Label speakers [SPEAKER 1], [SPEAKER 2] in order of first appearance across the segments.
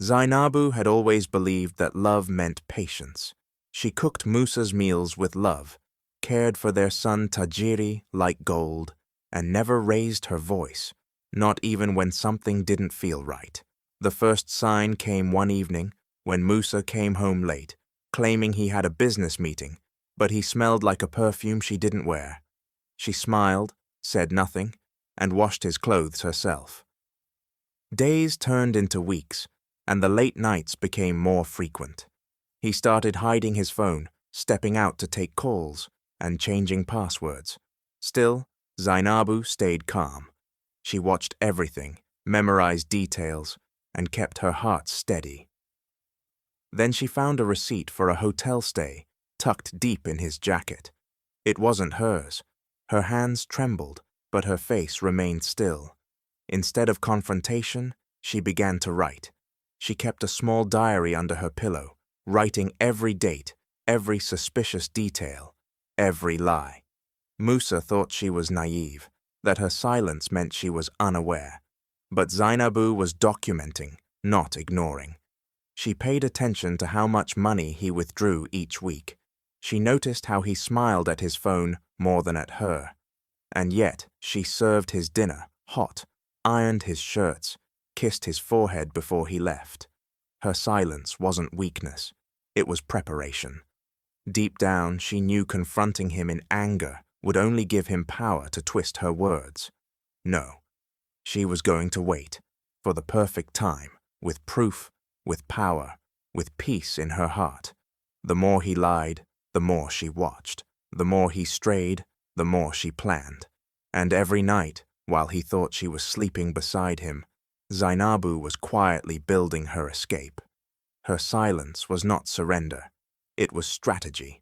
[SPEAKER 1] Zainabu had always believed that love meant patience. She cooked Musa's meals with love, cared for their son Tajiri like gold, and never raised her voice, not even when something didn't feel right. The first sign came one evening when Musa came home late, claiming he had a business meeting, but he smelled like a perfume she didn't wear. She smiled, said nothing, and washed his clothes herself. Days turned into weeks, and the late nights became more frequent. He started hiding his phone, stepping out to take calls, and changing passwords. Still, Zainabu stayed calm. She watched everything, memorized details, and kept her heart steady. Then she found a receipt for a hotel stay, tucked deep in his jacket. It wasn't hers. Her hands trembled, but her face remained still. Instead of confrontation, she began to write. She kept a small diary under her pillow, writing every date, every suspicious detail, every lie. Musa thought she was naive, that her silence meant she was unaware. But Zainabu was documenting, not ignoring. She paid attention to how much money he withdrew each week. She noticed how he smiled at his phone more than at her. And yet she served his dinner hot, ironed his shirts, kissed his forehead before he left. Her silence wasn't weakness. It was preparation. Deep down, she knew confronting him in anger would only give him power to twist her words. No, she was going to wait for the perfect time, with proof, with power, with peace in her heart. The more he lied, the more she watched. The more he strayed, the more she planned. And every night, while he thought she was sleeping beside him, Zainabu was quietly building her escape. Her silence was not surrender. It was strategy.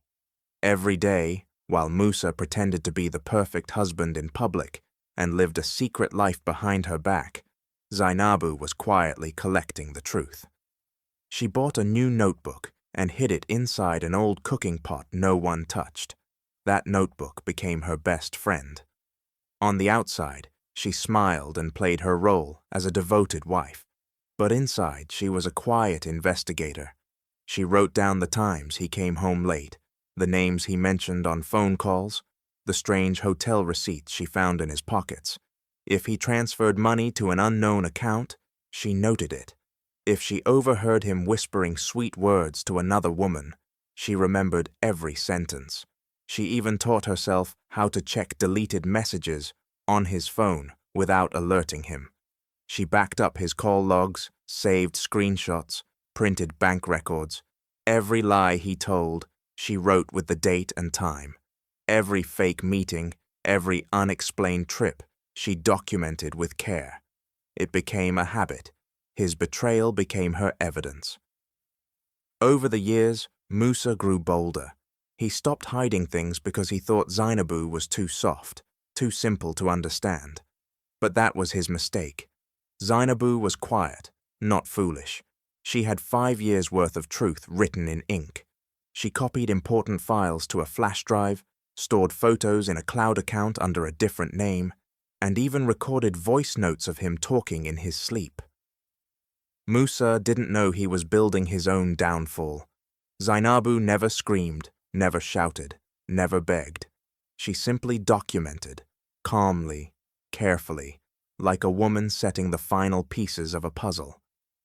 [SPEAKER 1] Every day, while Musa pretended to be the perfect husband in public and lived a secret life behind her back, Zainabu was quietly collecting the truth. She bought a new notebook and hid it inside an old cooking pot no one touched. That notebook became her best friend. On the outside, she smiled and played her role as a devoted wife. But inside, she was a quiet investigator. She wrote down the times he came home late, the names he mentioned on phone calls, the strange hotel receipts she found in his pockets. If he transferred money to an unknown account, she noted it. If she overheard him whispering sweet words to another woman, she remembered every sentence. She even taught herself how to check deleted messages on his phone without alerting him. She backed up his call logs, saved screenshots, printed bank records. Every lie he told, she wrote with the date and time. Every fake meeting, every unexplained trip, she documented with care. It became a habit. His betrayal became her evidence. Over the years, Musa grew bolder. He stopped hiding things because he thought Zainabu was too soft, too simple to understand. But that was his mistake. Zainabu was quiet, not foolish. She had 5 years' worth of truth written in ink. She copied important files to a flash drive, stored photos in a cloud account under a different name, and even recorded voice notes of him talking in his sleep. Musa didn't know he was building his own downfall. Zainabu never screamed, never shouted, never begged. She simply documented, calmly, carefully, like a woman setting the final pieces of a puzzle.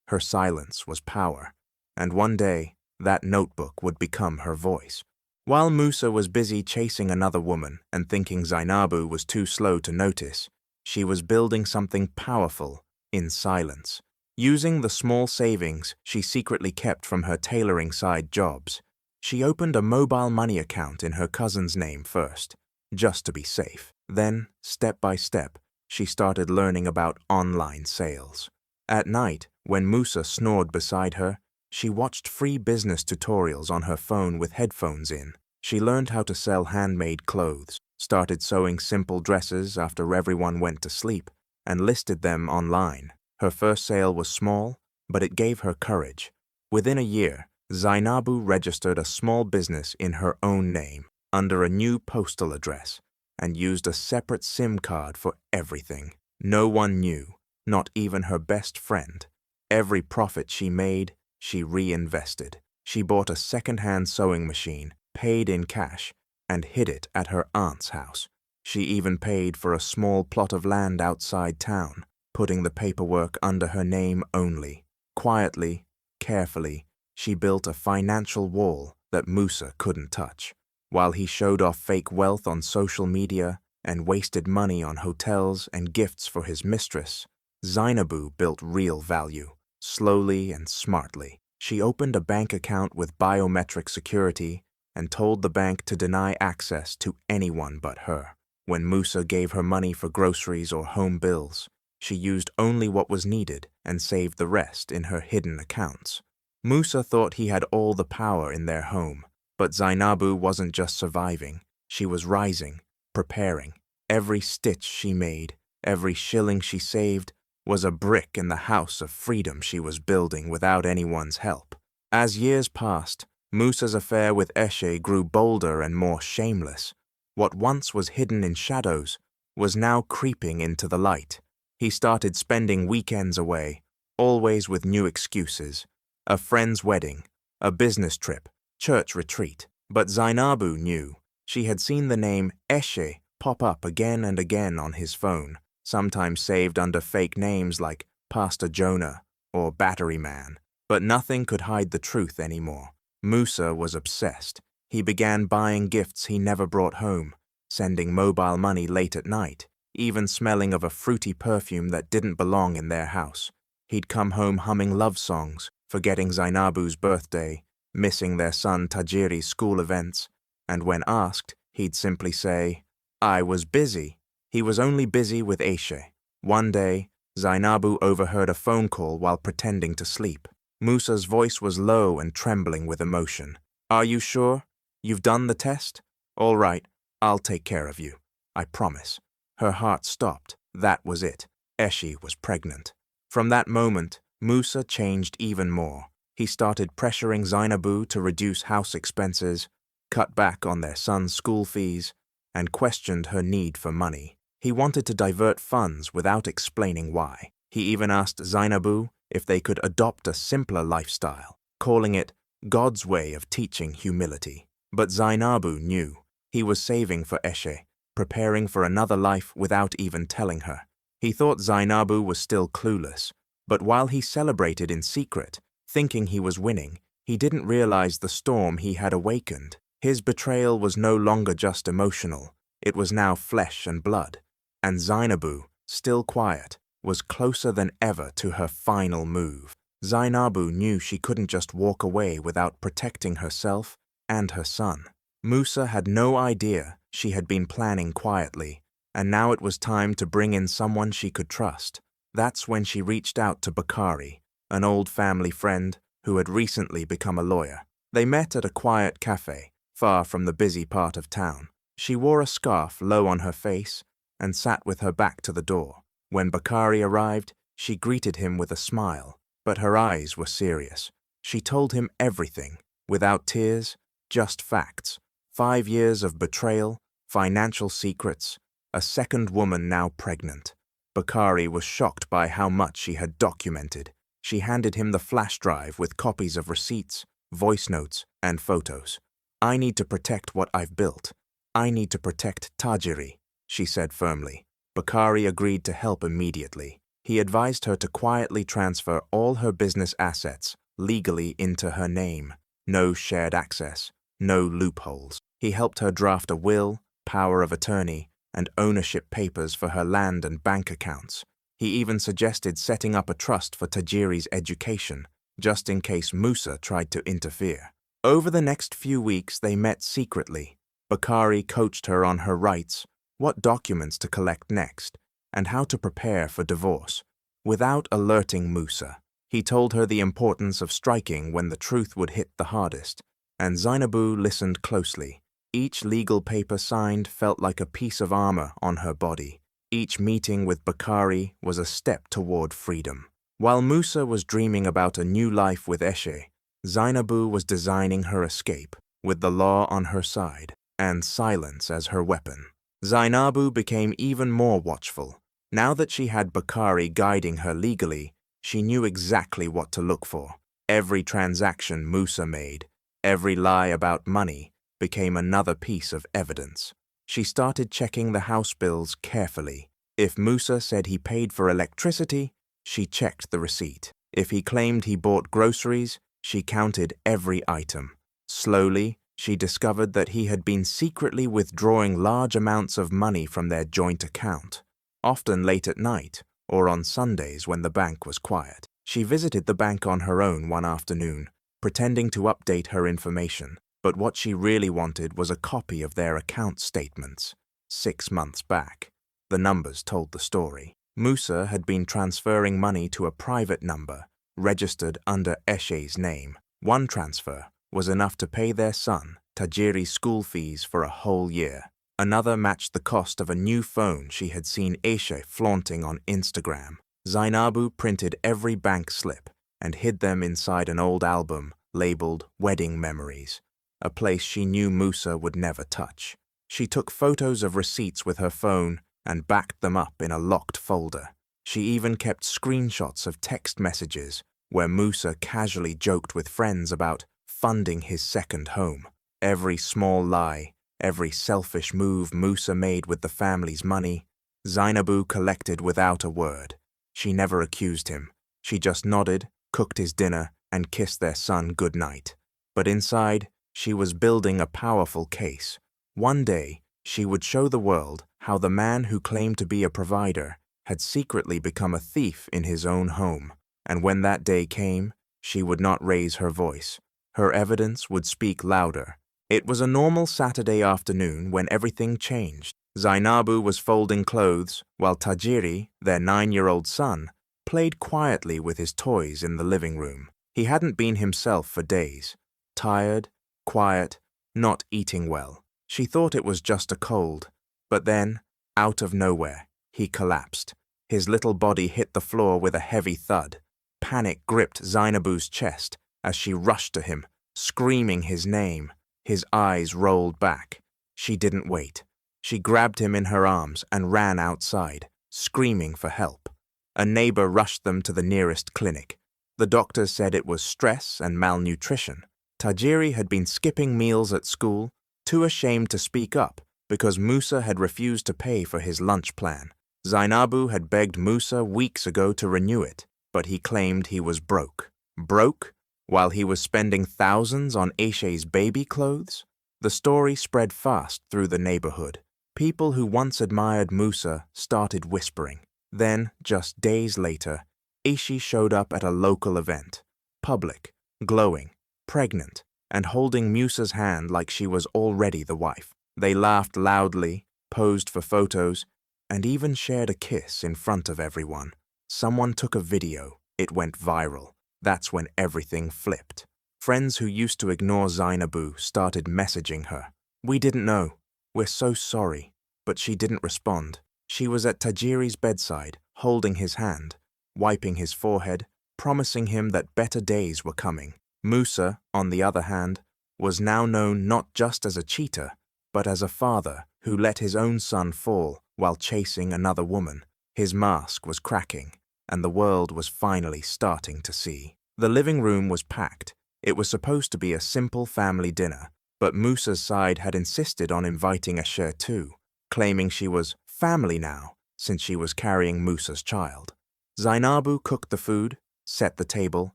[SPEAKER 1] Her silence was power, and one day, that notebook would become her voice. While Musa was busy chasing another woman and thinking Zainabu was too slow to notice, she was building something powerful in silence. Using the small savings she secretly kept from her tailoring side jobs, she opened a mobile money account in her cousin's name first, just to be safe. Then, step by step, she started learning about online sales. At night, when Musa snored beside her, she watched free business tutorials on her phone with headphones in. She learned how to sell handmade clothes, started sewing simple dresses after everyone went to sleep, and listed them online. Her first sale was small, but it gave her courage. Within a year, Zainabu registered a small business in her own name, under a new postal address, and used a separate SIM card for everything. No one knew, not even her best friend. Every profit she made, she reinvested. She bought a second-hand sewing machine, paid in cash, and hid it at her aunt's house. She even paid for a small plot of land outside town, putting the paperwork under her name only. Quietly, carefully, she built a financial wall that Musa couldn't touch. While he showed off fake wealth on social media and wasted money on hotels and gifts for his mistress, Zainabu built real value, slowly and smartly. She opened a bank account with biometric security and told the bank to deny access to anyone but her. When Musa gave her money for groceries or home bills, she used only what was needed and saved the rest in her hidden accounts. Musa thought he had all the power in their home, but Zainabu wasn't just surviving, she was rising, preparing. Every stitch she made, every shilling she saved, was a brick in the house of freedom she was building without anyone's help. As years passed, Musa's affair with Eshe grew bolder and more shameless. What once was hidden in shadows was now creeping into the light. He started spending weekends away, always with new excuses. A friend's wedding, a business trip, church retreat. But Zainabu knew. She had seen the name Eshe pop up again and again on his phone, sometimes saved under fake names like Pastor Jonah or Battery Man. But nothing could hide the truth anymore. Musa was obsessed. He began buying gifts he never brought home, sending mobile money late at night, even smelling of a fruity perfume that didn't belong in their house. He'd come home humming love songs, forgetting Zainabu's birthday, missing their son Tajiri's school events, and when asked, he'd simply say, "I was busy." He was only busy with Eshe. One day, Zainabu overheard a phone call while pretending to sleep. Musa's voice was low and trembling with emotion. "Are you sure? You've done the test? All right, I'll take care of you. I promise." Her heart stopped. That was it. Eshe was pregnant. From that moment, Musa changed even more. He started pressuring Zainabu to reduce house expenses, cut back on their son's school fees, and questioned her need for money. He wanted to divert funds without explaining why. He even asked Zainabu if they could adopt a simpler lifestyle, calling it God's way of teaching humility. But Zainabu knew. He was saving for Eshe, preparing for another life without even telling her. He thought Zainabu was still clueless, but while he celebrated in secret, thinking he was winning, he didn't realize the storm he had awakened. His betrayal was no longer just emotional, it was now flesh and blood. And Zainabu, still quiet, was closer than ever to her final move. Zainabu knew she couldn't just walk away without protecting herself and her son. Musa had no idea she had been planning quietly, and now it was time to bring in someone she could trust. That's when she reached out to Bakari, an old family friend who had recently become a lawyer. They met at a quiet cafe, far from the busy part of town. She wore a scarf low on her face and sat with her back to the door. When Bakari arrived, she greeted him with a smile, but her eyes were serious. She told him everything, without tears, just facts. 5 years of betrayal, financial secrets, a second woman now pregnant. Bakari was shocked by how much she had documented. She handed him the flash drive with copies of receipts, voice notes, and photos. "I need to protect what I've built. I need to protect Tajiri," she said firmly. Bakari agreed to help immediately. He advised her to quietly transfer all her business assets legally into her name. No shared access, no loopholes. He helped her draft a will, power of attorney, and ownership papers for her land and bank accounts. He even suggested setting up a trust for Tajiri's education, just in case Musa tried to interfere. Over the next few weeks, they met secretly. Bakari coached her on her rights, what documents to collect next, and how to prepare for divorce, without alerting Musa. He told her the importance of striking when the truth would hit the hardest, and Zainabu listened closely. Each legal paper signed felt like a piece of armor on her body. Each meeting with Bakari was a step toward freedom. While Musa was dreaming about a new life with Eshe, Zainabu was designing her escape, with the law on her side, and silence as her weapon. Zainabu became even more watchful. Now that she had Bakari guiding her legally, She knew exactly what to look for. Every transaction Musa made, every lie about money, became another piece of evidence. She started checking the house bills carefully. If Musa said he paid for electricity, she checked the receipt. If he claimed he bought groceries, she counted every item. Slowly, she discovered that he had been secretly withdrawing large amounts of money from their joint account, often late at night or on Sundays when the bank was quiet. She visited the bank on her own one afternoon, pretending to update her information, but what she really wanted was a copy of their account statements. 6 months back, the numbers told the story. Musa had been transferring money to a private number, registered under Eshe's name. One transfer was enough to pay their son, Tajiri's school fees for a whole year. Another matched the cost of a new phone she had seen Eshe flaunting on Instagram. Zainabu printed every bank slip and hid them inside an old album labeled Wedding Memories, a place she knew Musa would never touch. She took photos of receipts with her phone and backed them up in a locked folder. She even kept screenshots of text messages where Musa casually joked with friends about funding his second home. Every small lie, every selfish move Musa made with the family's money, Zainabu collected without a word. She never accused him. She just nodded, cooked his dinner, and kissed their son goodnight. But inside, she was building a powerful case. One day, she would show the world how the man who claimed to be a provider had secretly become a thief in his own home. And when that day came, she would not raise her voice. Her evidence would speak louder. It was a normal Saturday afternoon when everything changed. Zainabu was folding clothes, while Tajiri, their 9-year-old son, played quietly with his toys in the living room. He hadn't been himself for days. Tired, quiet, not eating well. She thought it was just a cold. But then, out of nowhere, he collapsed. His little body hit the floor with a heavy thud. Panic gripped Zainabu's chest as she rushed to him, screaming his name. His eyes rolled back. She didn't wait. She grabbed him in her arms and ran outside, screaming for help. A neighbor rushed them to the nearest clinic. The doctors said it was stress and malnutrition. Tajiri had been skipping meals at school, too ashamed to speak up because Musa had refused to pay for his lunch plan. Zainabu had begged Musa weeks ago to renew it, but he claimed he was broke. Broke? While he was spending thousands on Eshe's baby clothes? The story spread fast through the neighborhood. People who once admired Musa started whispering. Then, just days later, Eshe showed up at a local event. Public, glowing, pregnant, and holding Musa's hand like she was already the wife. They laughed loudly, posed for photos, and even shared a kiss in front of everyone. Someone took a video. It went viral. That's when everything flipped. Friends who used to ignore Zainabu started messaging her. "We didn't know. We're so sorry." But she didn't respond. She was at Tajiri's bedside, holding his hand, wiping his forehead, promising him that better days were coming. Musa, on the other hand, was now known not just as a cheater, but as a father who let his own son fall while chasing another woman. His mask was cracking, and the world was finally starting to see. The living room was packed. It was supposed to be a simple family dinner, but Musa's side had insisted on inviting Eshe too, claiming she was family now since she was carrying Musa's child. Zainabu cooked the food, set the table,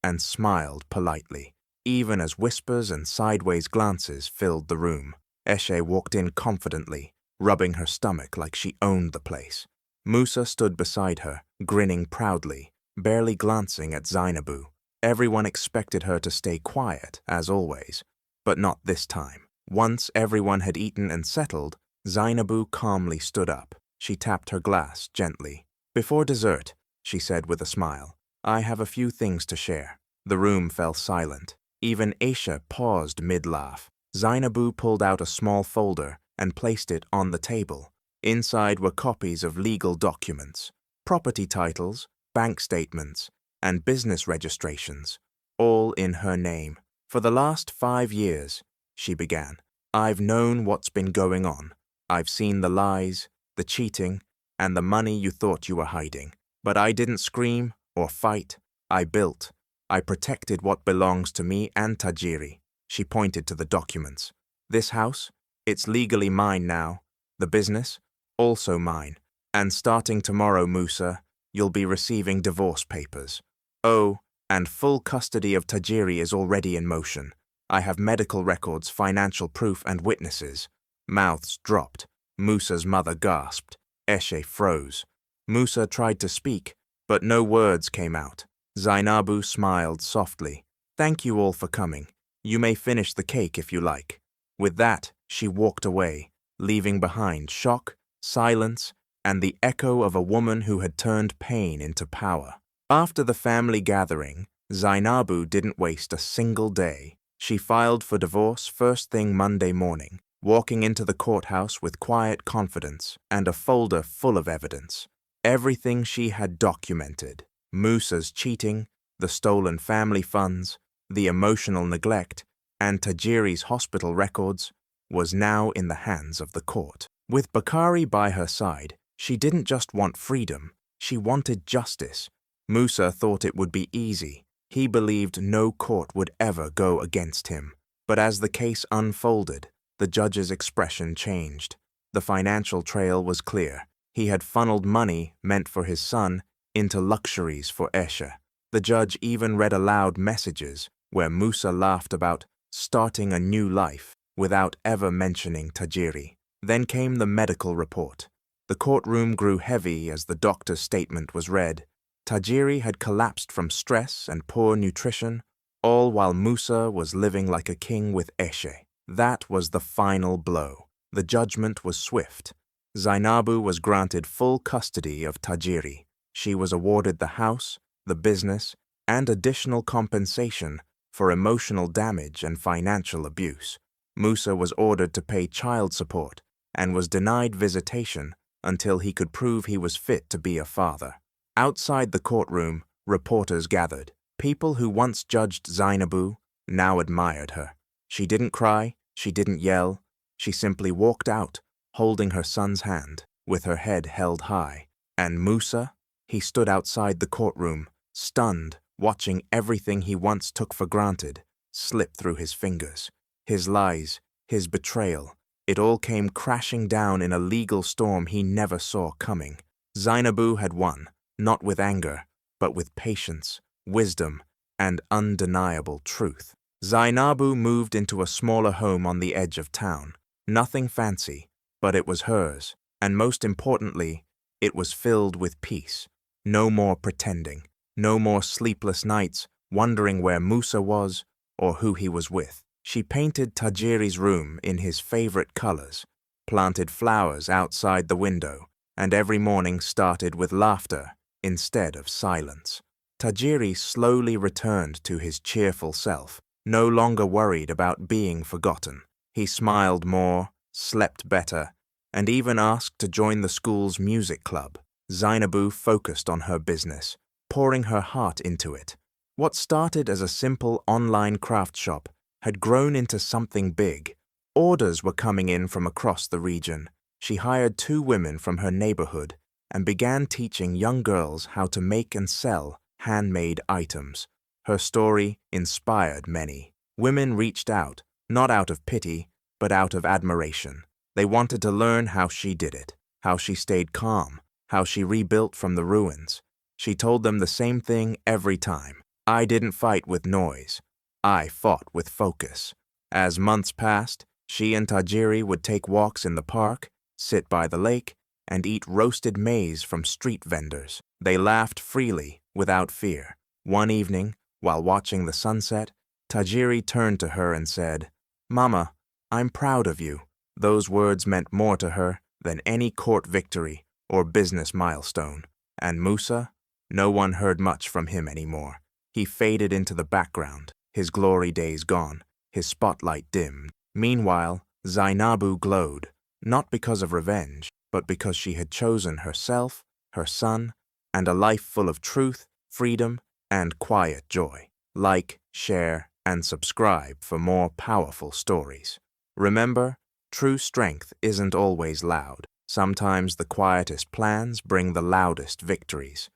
[SPEAKER 1] and smiled politely, even as whispers and sideways glances filled the room. Eshe walked in confidently, rubbing her stomach like she owned the place. Musa stood beside her, grinning proudly, barely glancing at Zainabu. Everyone expected her to stay quiet, as always, but not this time. Once everyone had eaten and settled, Zainabu calmly stood up. She tapped her glass gently. "Before dessert," she said with a smile, "I have a few things to share." The room fell silent. Even Eshe paused mid-laugh. Zainabu pulled out a small folder and placed it on the table. Inside were copies of legal documents, property titles, bank statements, and business registrations, all in her name. "For the last 5 years," she began, "I've known what's been going on. I've seen the lies, the cheating, and the money you thought you were hiding. But I didn't scream or fight. I built. I protected what belongs to me and Tajiri. She pointed to the documents. This house, it's legally mine now. The business, also mine. And starting tomorrow, Musa, you'll be receiving divorce papers. Oh, and full custody of Tajiri is already in motion. I have medical records, financial proof, and witnesses. Mouths dropped. Musa's mother gasped. Eshe froze. Musa tried to speak, but no words came out. Zainabu smiled softly. Thank you all for coming. You may finish the cake if you like. With that, she walked away, leaving behind shock, silence, and the echo of a woman who had turned pain into power. After the family gathering, Zainabu didn't waste a single day. She filed for divorce first thing Monday morning, walking into the courthouse with quiet confidence and a folder full of evidence. Everything she had documented, Musa's cheating, the stolen family funds, the emotional neglect, and Tajiri's hospital records, was now in the hands of the court. With Bakari by her side, she didn't just want freedom, she wanted justice. Musa thought it would be easy. He believed no court would ever go against him. But as the case unfolded, the judge's expression changed. The financial trail was clear. He had funneled money meant for his son into luxuries for Eshe. The judge even read aloud messages where Musa laughed about starting a new life without ever mentioning Tajiri. Then came the medical report. The courtroom grew heavy as the doctor's statement was read. Tajiri had collapsed from stress and poor nutrition, all while Musa was living like a king with Eshe. That was the final blow. The judgment was swift. Zainabu was granted full custody of Tajiri. She was awarded the house, the business, and additional compensation for emotional damage and financial abuse. Musa was ordered to pay child support and was denied visitation until he could prove he was fit to be a father. Outside the courtroom, reporters gathered. People who once judged Zainabu now admired her. She didn't cry, she didn't yell. She simply walked out, holding her son's hand, with her head held high. And Musa? He stood outside the courtroom, stunned, watching everything he once took for granted slip through his fingers. His lies, his betrayal, it all came crashing down in a legal storm he never saw coming. Zainabu had won, not with anger, but with patience, wisdom, and undeniable truth. Zainabu moved into a smaller home on the edge of town. Nothing fancy, but it was hers, and most importantly, it was filled with peace. No more pretending, no more sleepless nights wondering where Musa was or who he was with. She painted Tajiri's room in his favorite colors, planted flowers outside the window, and every morning started with laughter instead of silence. Tajiri slowly returned to his cheerful self, no longer worried about being forgotten. He smiled more, slept better, and even asked to join the school's music club. Zainabu focused on her business, pouring her heart into it. What started as a simple online craft shop had grown into something big. Orders were coming in from across the region. She hired 2 women from her neighborhood and began teaching young girls how to make and sell handmade items. Her story inspired many. Women reached out, not out of pity, but out of admiration. They wanted to learn how she did it, how she stayed calm, how she rebuilt from the ruins. She told them the same thing every time. I didn't fight with noise. I fought with focus. As months passed, she and Tajiri would take walks in the park, sit by the lake, and eat roasted maize from street vendors. They laughed freely, without fear. One evening, while watching the sunset, Tajiri turned to her and said, "Mama, I'm proud of you." Those words meant more to her than any court victory or business milestone. And Musa? No one heard much from him anymore. He faded into the background, his glory days gone, his spotlight dimmed. Meanwhile, Zainabu glowed, not because of revenge, but because she had chosen herself, her son, and a life full of truth, freedom, and quiet joy. Like, share, and subscribe for more powerful stories. Remember, true strength isn't always loud. Sometimes the quietest plans bring the loudest victories.